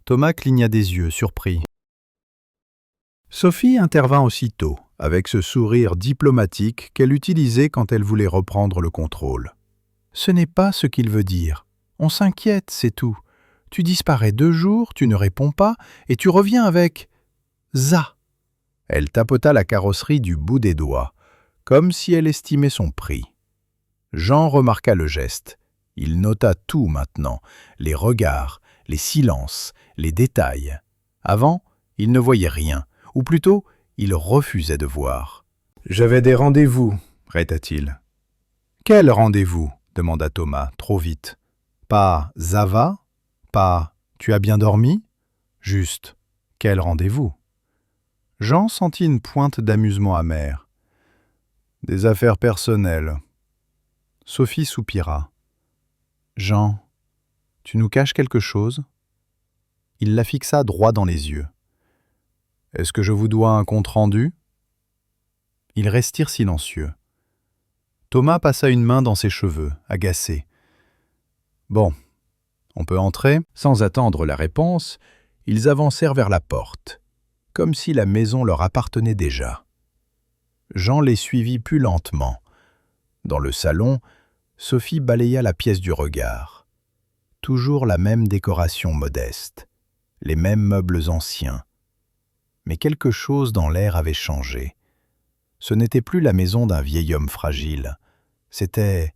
Thomas cligna des yeux, surpris. Sophie intervint aussitôt, avec ce sourire diplomatique qu'elle utilisait quand elle voulait reprendre le contrôle. « Ce n'est pas ce qu'il veut dire. On s'inquiète, c'est tout. Tu disparais 2 jours, tu ne réponds pas, et tu reviens avec... ça. » Elle tapota la carrosserie du bout des doigts, comme si elle estimait son prix. Jean remarqua le geste. Il nota tout maintenant, les regards, les silences, les détails. Avant, il ne voyait rien, ou plutôt, il refusait de voir. « J'avais des rendez-vous, répéta-t-il. « Quel rendez-vous » demanda Thomas, trop vite. « Pas « ça va » Pas « tu as bien dormi » Juste « quel rendez-vous » Jean sentit une pointe d'amusement amer. « Des affaires personnelles. » Sophie soupira. « Jean, tu nous caches quelque chose ?» Il la fixa droit dans les yeux. « Est-ce que je vous dois un compte-rendu » Ils restèrent silencieux. Thomas passa une main dans ses cheveux, agacé. « Bon, on peut entrer ?» Sans attendre la réponse, ils avancèrent vers la porte, comme si la maison leur appartenait déjà. Jean les suivit plus lentement. Dans le salon, Sophie balaya la pièce du regard. Toujours la même décoration modeste, les mêmes meubles anciens. Mais quelque chose dans l'air avait changé. Ce n'était plus la maison d'un vieil homme fragile, c'était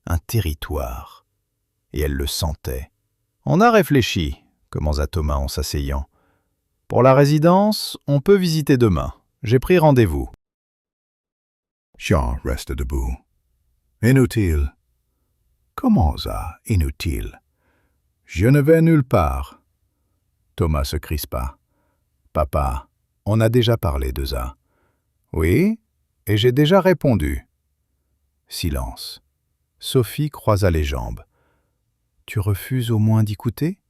un territoire. Et elle le sentait. « On a réfléchi », commença Thomas en s'asseyant. « Pour la résidence, on peut visiter demain. J'ai pris rendez-vous. » Jean resta debout. « Inutile. »« Comment ça, inutile ? Je ne vais nulle part. » Thomas se crispa. « Papa, on a déjà parlé de ça. »« Oui, et j'ai déjà répondu. » Silence. Sophie croisa les jambes. « Tu refuses au moins d'écouter ?»«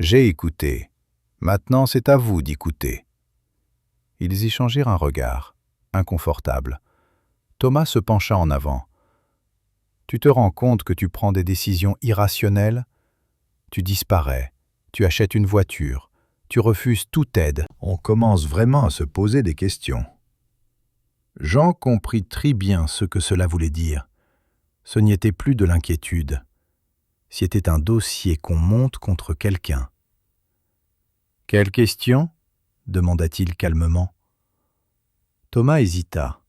J'ai écouté. Maintenant, c'est à vous d'écouter. » Ils échangèrent un regard, inconfortable. Thomas se pencha en avant. « Tu te rends compte que tu prends des décisions irrationnelles ? Tu disparais, tu achètes une voiture, tu refuses toute aide. » On commence vraiment à se poser des questions. Jean comprit très bien ce que cela voulait dire. Ce n'y était plus de l'inquiétude. C'était un dossier qu'on monte contre quelqu'un. « Quelle question ?» demanda-t-il calmement. Thomas hésita.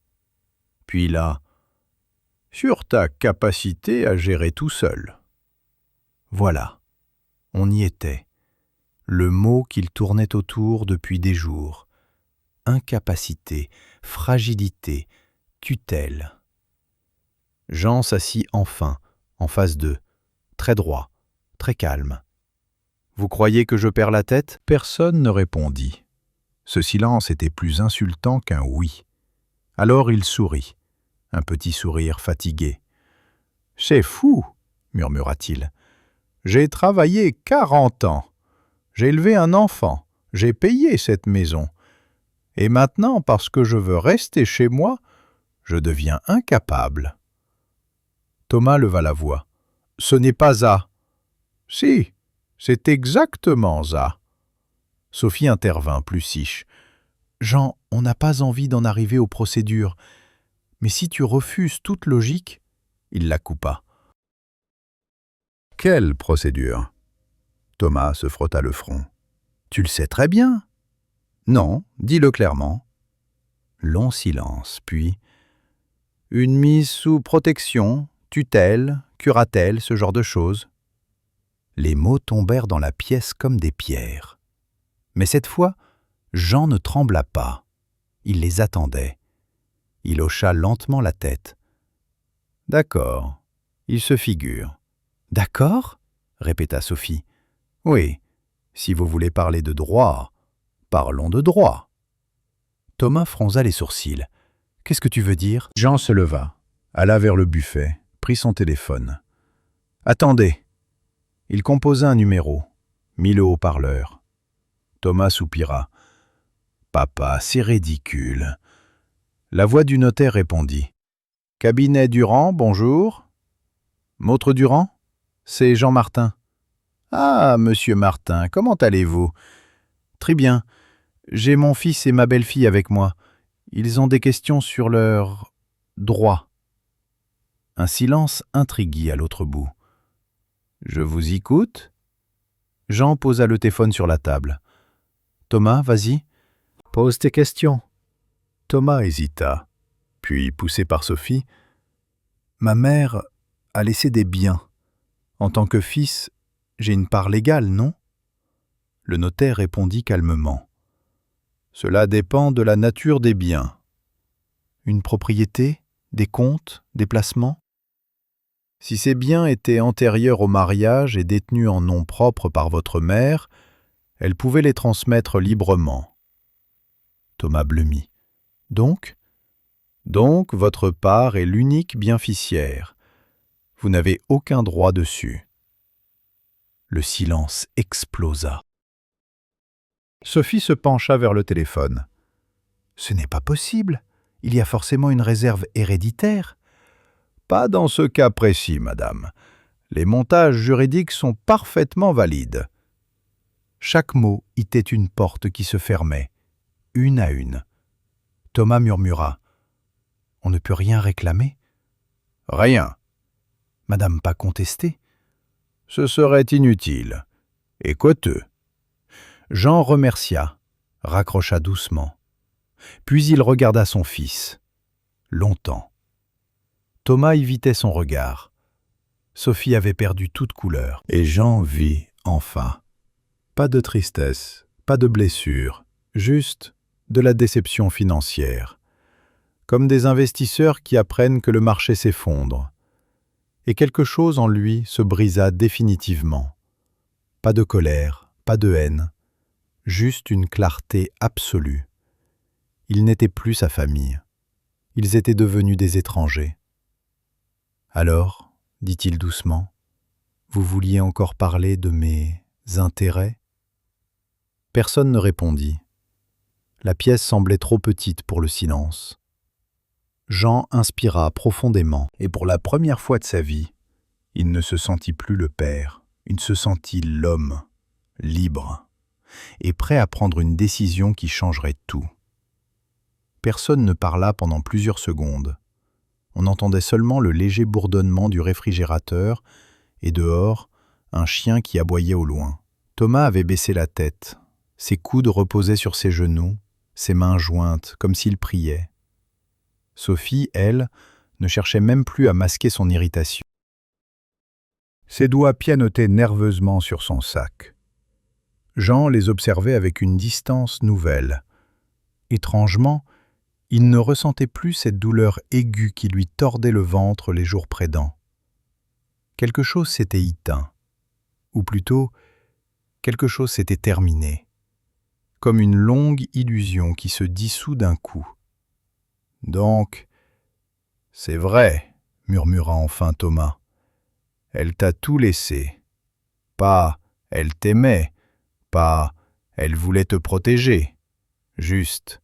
Puis là, « Sur ta capacité à gérer tout seul. » Voilà, on y était. Le mot qu'il tournait autour depuis des jours. Incapacité, fragilité, tutelle. Jean s'assit enfin, en face d'eux, très droit, très calme. « Vous croyez que je perds la tête ?» Personne ne répondit. Ce silence était plus insultant qu'un oui. Alors il sourit, un petit sourire fatigué. « C'est fou !» murmura-t-il. « J'ai travaillé 40 ans. J'ai élevé un enfant. J'ai payé cette maison. Et maintenant, parce que je veux rester chez moi, je deviens incapable. Thomas leva la voix. Ce n'est pas ça. Si, c'est exactement ça. Sophie intervint, plus siche. Jean, on n'a pas envie d'en arriver aux procédures. Mais si tu refuses toute logique, il la coupa. Quelle procédure? Thomas se frotta le front. Tu le sais très bien. Non, dis-le clairement. Long silence, puis une mise sous protection, tutelle, curatelle, ce genre de choses. Les mots tombèrent dans la pièce comme des pierres. Mais cette fois, Jean ne trembla pas. Il les attendait. Il hocha lentement la tête. « D'accord, il se figure. »« D'accord » répéta Sophie. « Oui, si vous voulez parler de droit, parlons de droit. » Thomas fronça les sourcils. « Qu'est-ce que tu veux dire ?» Jean se leva, alla vers le buffet, prit son téléphone. « Attendez !» Il composa un numéro, mit le haut-parleur. Thomas soupira. « Papa, c'est ridicule. » La voix du notaire répondit. « Cabinet Durand, bonjour. »« Maître Durand ? C'est Jean Martin. »« Ah, monsieur Martin, comment allez-vous ? » ?»« Très bien. J'ai mon fils et ma belle-fille avec moi. Ils ont des questions sur leurs droits. » Un silence intriguit à l'autre bout. « Je vous écoute. » Jean posa le téléphone sur la table. « Thomas, vas-y. Pose tes questions. » Thomas hésita, puis, poussé par Sophie, « Ma mère a laissé des biens. En tant que fils, j'ai une part légale, non ?» Le notaire répondit calmement. « Cela dépend de la nature des biens. Une propriété, des comptes, des placements ? Si ces biens étaient antérieurs au mariage et détenus en nom propre par votre mère, elle pouvait les transmettre librement. » Thomas blêmit. « Donc, votre part est l'unique bienficiaire. Vous n'avez aucun droit dessus. » Le silence explosa. Sophie se pencha vers le téléphone. « Ce n'est pas possible. Il y a forcément une réserve héréditaire. »« Pas dans ce cas précis, madame. Les montages juridiques sont parfaitement valides. » Chaque mot était une porte qui se fermait, une à une. Thomas murmura. « On ne peut rien réclamer ?»« Rien. »« Madame pas contester ?»« Ce serait inutile et coûteux. » Jean remercia, raccrocha doucement. Puis il regarda son fils. Longtemps. Thomas évitait son regard. Sophie avait perdu toute couleur. Et Jean vit, enfin. Pas de tristesse, pas de blessure, juste de la déception financière. Comme des investisseurs qui apprennent que le marché s'effondre. Et quelque chose en lui se brisa définitivement. Pas de colère, pas de haine, juste une clarté absolue. Ils n'étaient plus sa famille. Ils étaient devenus des étrangers. « Alors, dit-il doucement, vous vouliez encore parler de mes intérêts ?» Personne ne répondit. La pièce semblait trop petite pour le silence. Jean inspira profondément, et pour la première fois de sa vie, il ne se sentit plus le père, il se sentit l'homme, libre, et prêt à prendre une décision qui changerait tout. Personne ne parla pendant plusieurs secondes. On entendait seulement le léger bourdonnement du réfrigérateur, et dehors, un chien qui aboyait au loin. Thomas avait baissé la tête. Ses coudes reposaient sur ses genoux, ses mains jointes, comme s'il priait. Sophie, elle, ne cherchait même plus à masquer son irritation. Ses doigts pianotaient nerveusement sur son sac. Jean les observait avec une distance nouvelle. Étrangement, il ne ressentait plus cette douleur aiguë qui lui tordait le ventre les jours précédents. Quelque chose s'était éteint, ou plutôt, quelque chose s'était terminé, comme une longue illusion qui se dissout d'un coup. « Donc, c'est vrai, » murmura enfin Thomas. « Elle t'a tout laissé. Pas « elle t'aimait », pas « elle voulait te protéger », juste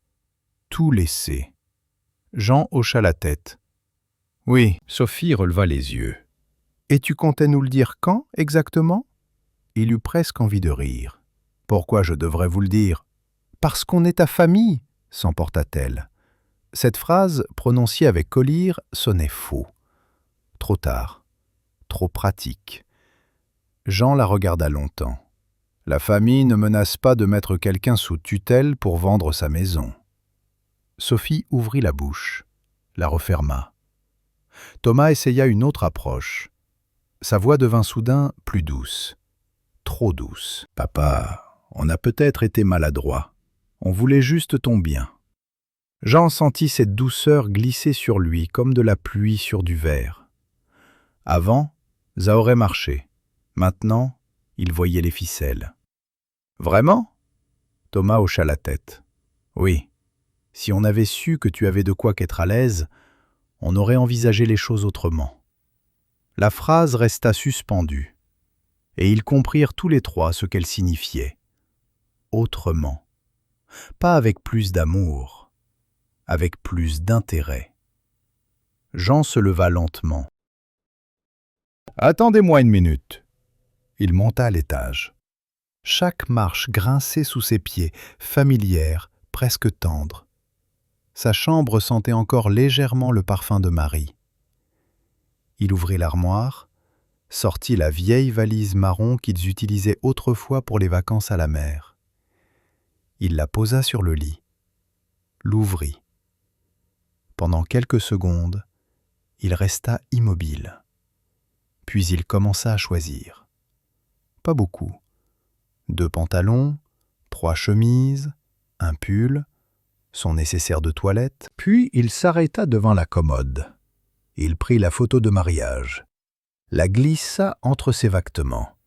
tout laisser. Jean hocha la tête. « Oui. » Sophie releva les yeux. « Et tu comptais nous le dire quand, exactement ?» Il eut presque envie de rire. « Pourquoi je devrais vous le dire ?»« Parce qu'on est ta famille !» s'emporta-t-elle. Cette phrase, prononcée avec colère, sonnait faux. Trop tard. Trop pratique. Jean la regarda longtemps. La famille ne menace pas de mettre quelqu'un sous tutelle pour vendre sa maison. Sophie ouvrit la bouche, la referma. Thomas essaya une autre approche. Sa voix devint soudain plus douce. Trop douce. « Papa, on a peut-être été maladroit. On voulait juste ton bien. » Jean sentit cette douceur glisser sur lui comme de la pluie sur du verre. Avant, ça aurait marché. Maintenant, il voyait les ficelles. « Vraiment ?» Thomas hocha la tête. « Oui. Si on avait su que tu avais de quoi qu'être à l'aise, on aurait envisagé les choses autrement. » La phrase resta suspendue, et ils comprirent tous les trois ce qu'elle signifiait. Autrement. Pas avec plus d'amour, avec plus d'intérêt. Jean se leva lentement. « Attendez-moi une minute. » Il monta à l'étage. Chaque marche grinçait sous ses pieds, familière, presque tendre. Sa chambre sentait encore légèrement le parfum de Marie. Il ouvrit l'armoire, sortit la vieille valise marron qu'ils utilisaient autrefois pour les vacances à la mer. Il la posa sur le lit, l'ouvrit. Pendant quelques secondes, il resta immobile. Puis il commença à choisir. Pas beaucoup. 2 pantalons, 3 chemises, un pull, son nécessaire de toilette. Puis il s'arrêta devant la commode. Il prit la photo de mariage, la glissa entre ses vêtements,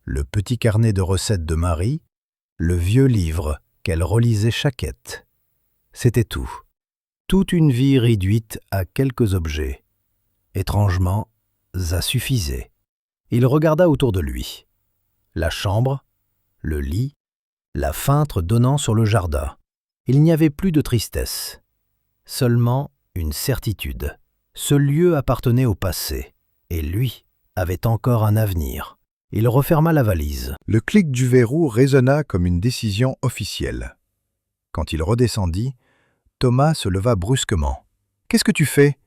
le petit carnet de recettes de Marie, le vieux livre qu'elle relisait chaquette. C'était tout. Toute une vie réduite à quelques objets. Étrangement, ça suffisait. Il regarda autour de lui. La chambre, le lit, la fenêtre donnant sur le jardin. Il n'y avait plus de tristesse, seulement une certitude. Ce lieu appartenait au passé, et lui avait encore un avenir. Il referma la valise. Le clic du verrou résonna comme une décision officielle. Quand il redescendit, Thomas se leva brusquement. « Qu'est-ce que tu fais ?»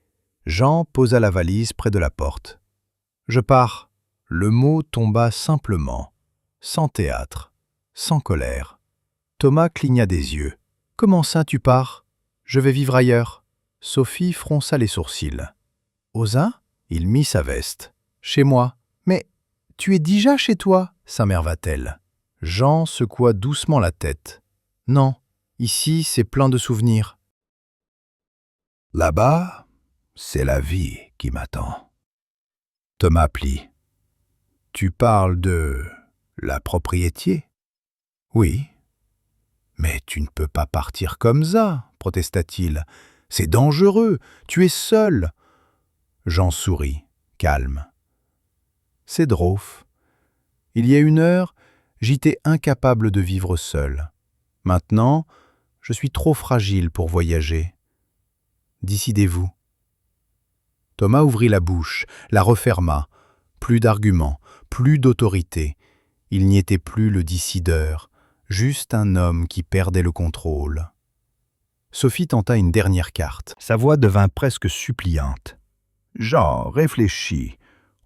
Jean posa la valise près de la porte. « Je pars. » Le mot tomba simplement, sans théâtre, sans colère. Thomas cligna des yeux. « Comment ça, tu pars ? Je vais vivre ailleurs. » Sophie fronça les sourcils. « Osa ?» Il mit sa veste. « Chez moi. »« Mais tu es déjà chez toi ?» s'immerva-t-elle. Jean secoua doucement la tête. « Non, ici c'est plein de souvenirs. »« Là-bas, c'est la vie qui m'attend. » Thomas plie. « Tu parles de la propriété ?»« Oui. »« Mais tu ne peux pas partir comme ça, » protesta-t-il. « C'est dangereux, tu es seul. » Jean sourit, calme. « C'est drôle. Il y a 1 heure, j'étais incapable de vivre seul. Maintenant, je suis trop fragile pour voyager. Décidez-vous. » Thomas ouvrit la bouche, la referma. Plus d'arguments, plus d'autorité. Il n'y était plus le décideur, juste un homme qui perdait le contrôle. Sophie tenta une dernière carte. Sa voix devint presque suppliante. « Jean, réfléchis.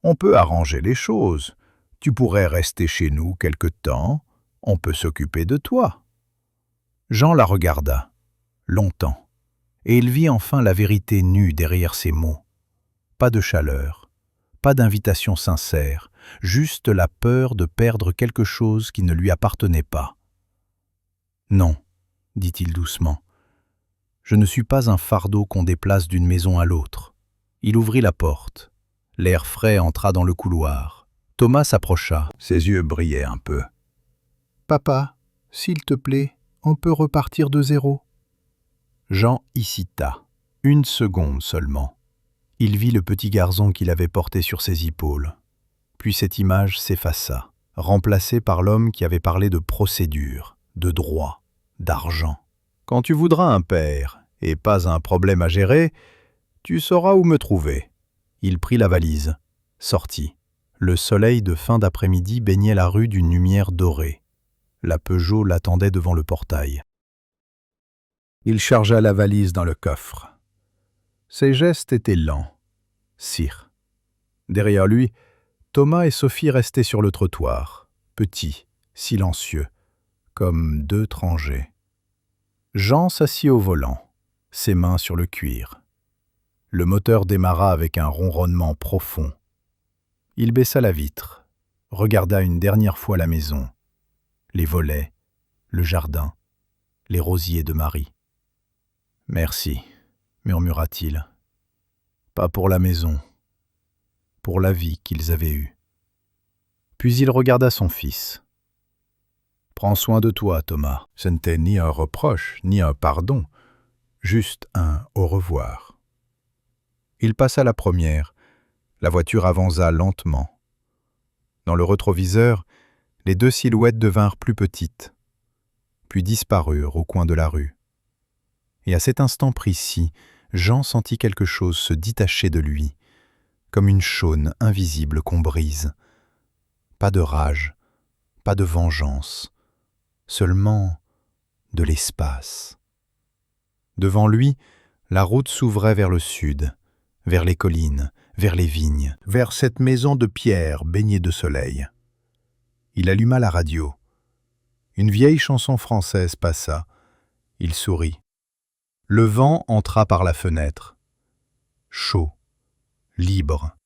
On peut arranger les choses. Tu pourrais rester chez nous quelque temps. On peut s'occuper de toi. » Jean la regarda, longtemps, et il vit enfin la vérité nue derrière ses mots. Pas de chaleur, pas d'invitation sincère, juste la peur de perdre quelque chose qui ne lui appartenait pas. « Non, » dit-il doucement. « Je ne suis pas un fardeau qu'on déplace d'une maison à l'autre. » Il ouvrit la porte. L'air frais entra dans le couloir. Thomas s'approcha. Ses yeux brillaient un peu. « Papa, s'il te plaît, on peut repartir de zéro. » Jean y cita. 1 seconde seulement. Il vit le petit garçon qu'il avait porté sur ses épaules. Puis cette image s'effaça, remplacée par l'homme qui avait parlé de procédure, de droit, d'argent. Quand tu voudras un père et pas un problème à gérer, tu sauras où me trouver. » Il prit la valise, sortit. Le soleil de fin d'après-midi baignait la rue d'une lumière dorée. La Peugeot l'attendait devant le portail. Il chargea la valise dans le coffre. Ses gestes étaient lents. Sire. Derrière lui, Thomas et Sophie restaient sur le trottoir, petits, silencieux, comme deux étrangers. Jean s'assit au volant, ses mains sur le cuir. Le moteur démarra avec un ronronnement profond. Il baissa la vitre, regarda une dernière fois la maison, les volets, le jardin, les rosiers de Marie. « Merci, » murmura-t-il. « Pas pour la maison, pour la vie qu'ils avaient eue. » Puis il regarda son fils. « Prends soin de toi, Thomas. » Ce n'était ni un reproche, ni un pardon, juste un au revoir. Il passa la première. La voiture avança lentement. Dans le rétroviseur, les deux silhouettes devinrent plus petites, puis disparurent au coin de la rue. Et à cet instant précis, Jean sentit quelque chose se détacher de lui, comme une chaîne invisible qu'on brise. Pas de rage, pas de vengeance, seulement de l'espace. Devant lui, la route s'ouvrait vers le sud, vers les collines, vers les vignes, vers cette maison de pierre baignée de soleil. Il alluma la radio. Une vieille chanson française passa. Il sourit. Le vent entra par la fenêtre. Chaud, libre.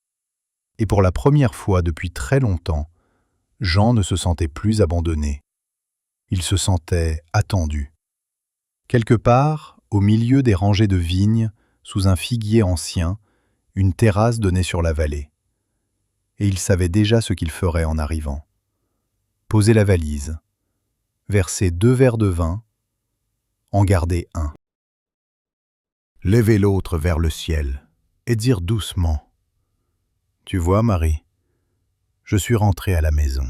Et pour la première fois depuis très longtemps, Jean ne se sentait plus abandonné. Il se sentait attendu. Quelque part, au milieu des rangées de vignes, sous un figuier ancien, une terrasse donnait sur la vallée. Et il savait déjà ce qu'il ferait en arrivant. Poser la valise, verser 2 verres de vin, en garder un. Lever l'autre vers le ciel et dire doucement « Tu vois, Marie, je suis rentré à la maison. »